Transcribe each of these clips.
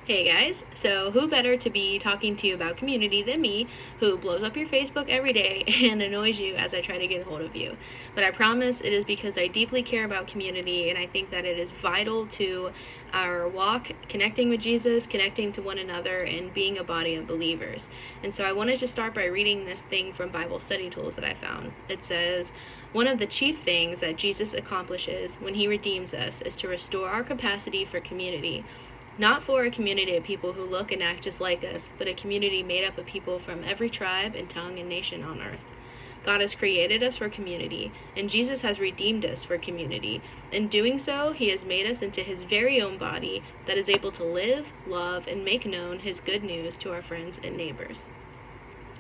Hey guys, so who better to be talking to you about community than me, who blows up your Facebook every day and annoys you as I try to get a hold of you. But I promise it is because I deeply care about community and I think that it is vital to our walk, connecting with Jesus, connecting to one another, and being a body of believers. And so I wanted to start by reading this thing from Bible Study Tools that I found. It says, one of the chief things that Jesus accomplishes when he redeems us is to restore our capacity for community. Not for a community of people who look and act just like us, but a community made up of people from every tribe and tongue and nation on earth. God has created us for community, and Jesus has redeemed us for community. In doing so, he has made us into his very own body that is able to live, love, and make known his good news to our friends and neighbors.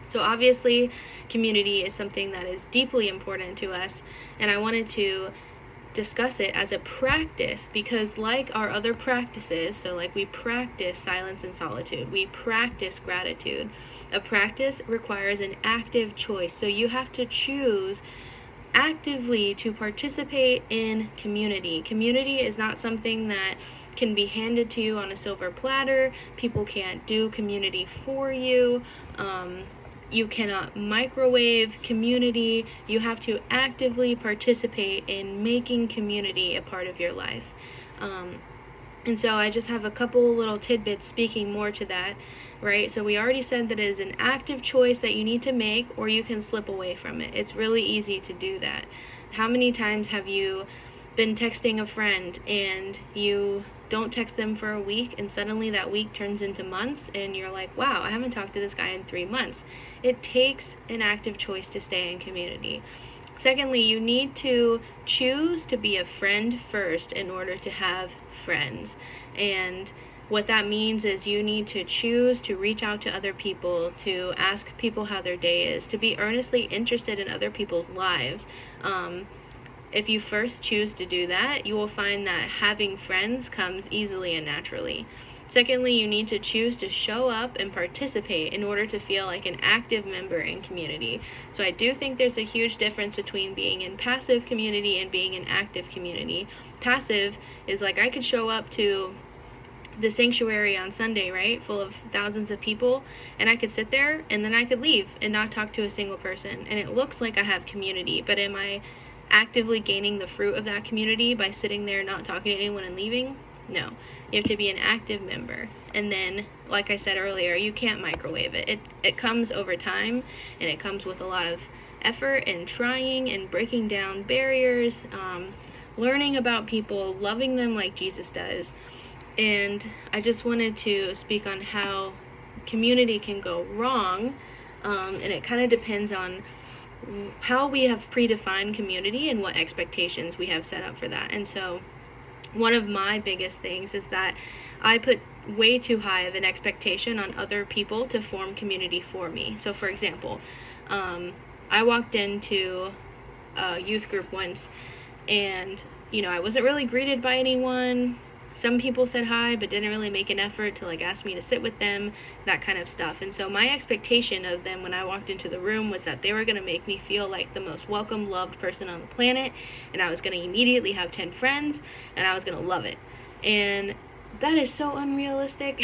So obviously, community is something that is deeply important to us, and I wanted to discuss it as a practice because, like our other practices, so like we practice silence and solitude, we practice gratitude. A practice requires an active choice, so you have to choose actively to participate in community. Community is not something that can be handed to you on a silver platter. People can't do community for you. You cannot microwave community. You have to actively participate in making community a part of your life. And so I just have a couple little tidbits speaking more to that, right? So we already said that it is an active choice that you need to make, or you can slip away from it. It's really easy to do that. How many times have you been texting a friend and you don't text them for a week and suddenly that week turns into months and you're like, wow, I haven't talked to this guy in 3 months. It takes an active choice to stay in community. Secondly, you need to choose to be a friend first in order to have friends. And what that means is you need to choose to reach out to other people, to ask people how their day is, to be earnestly interested in other people's lives. If you first choose to do that, you will find that having friends comes easily and naturally. Secondly, you need to choose to show up and participate in order to feel like an active member in community. So I do think there's a huge difference between being in passive community and being in active community. Passive is like I could show up to the sanctuary on Sunday, right, full of thousands of people, and I could sit there and then I could leave and not talk to a single person, and it looks like I have community, but am I actively gaining the fruit of that community by sitting there not talking to anyone and leaving? No. You have to be an active member. And then, like I said earlier, you can't microwave it. It comes over time, and it comes with a lot of effort and trying and breaking down barriers, learning about people, loving them like Jesus does. And I just wanted to speak on how community can go wrong, and it kind of depends on how we have predefined community and what expectations we have set up for that. And so one of my biggest things is that I put way too high of an expectation on other people to form community for me. So for example, I walked into a youth group once and I wasn't really greeted by anyone. Some people said hi but didn't really make an effort to ask me to sit with them, that kind of stuff. And so my expectation of them when I walked into the room was that they were going to make me feel like the most welcome, loved person on the planet, and I was going to immediately have 10 friends and I was going to love it. And that is so unrealistic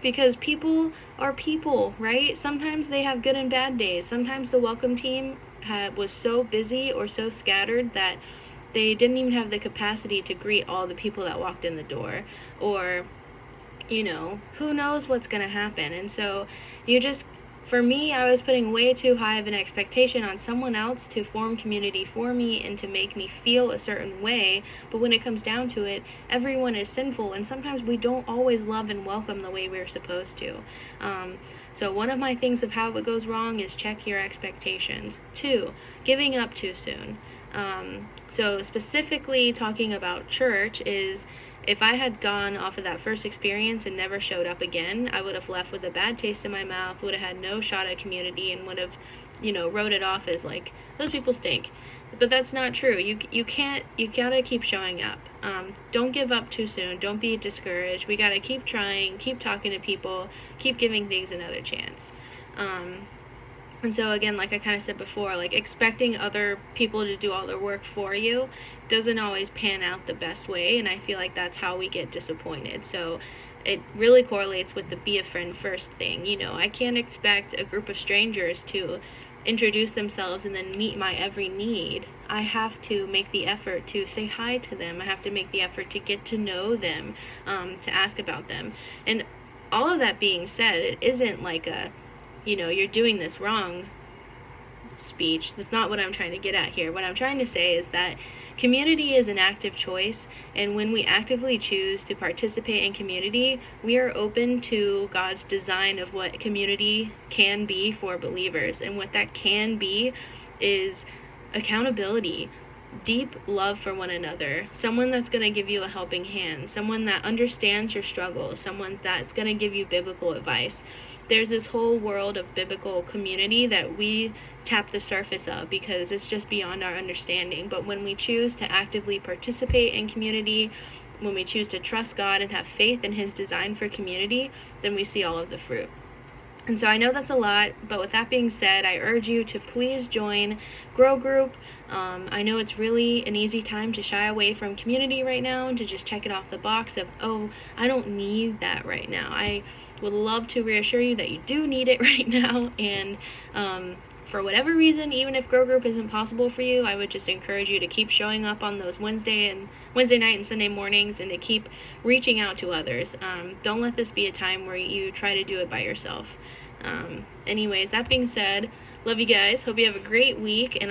because people are people, right? Sometimes they have good and bad days. Sometimes the welcome team was so busy or so scattered that they didn't even have the capacity to greet all the people that walked in the door, or who knows what's going to happen. And so for me, I was putting way too high of an expectation on someone else to form community for me and to make me feel a certain way. But when it comes down to it, everyone is sinful, and sometimes we don't always love and welcome the way we're supposed to. So one of my things of how it goes wrong is check your expectations. 2, giving up too soon. So specifically talking about church is, if I had gone off of that first experience and never showed up again, I would have left with a bad taste in my mouth, would have had no shot at community, and would have, wrote it off as like, those people stink. But that's not true. You gotta keep showing up. Don't give up too soon. Don't be discouraged. We gotta keep trying, keep talking to people, keep giving things another chance. And so again, like I kind of said before, expecting other people to do all their work for you doesn't always pan out the best way, and I feel like that's how we get disappointed. So it really correlates with the be a friend first thing. You know, I can't expect a group of strangers to introduce themselves and then meet my every need. I have to make the effort to say hi to them. I have to make the effort to get to know them, to ask about them. And all of that being said, it isn't like a, you know, you're doing this wrong speech. That's not what I'm trying to get at here. What I'm trying to say is that community is an active choice, and when we actively choose to participate in community, we are open to God's design of what community can be for believers. And what that can be is accountability, deep love for one another, someone that's going to give you a helping hand, someone that understands your struggles, someone that's going to give you biblical advice. There's this whole world of biblical community that we tap the surface of because it's just beyond our understanding. But when we choose to actively participate in community, when we choose to trust God and have faith in His design for community, then we see all of the fruit. And so I know that's a lot, but with that being said, I urge you to please join Grow Group. I know it's really an easy time to shy away from community right now and to just check it off the box of, oh, I don't need that right now. I would love to reassure you that you do need it right now. And for whatever reason, even if Grow Group isn't possible for you, I would just encourage you to keep showing up on those Wednesday night and Sunday mornings, and to keep reaching out to others. Don't let this be a time where you try to do it by yourself. Anyways, that being said, love you guys. Hope you have a great week, and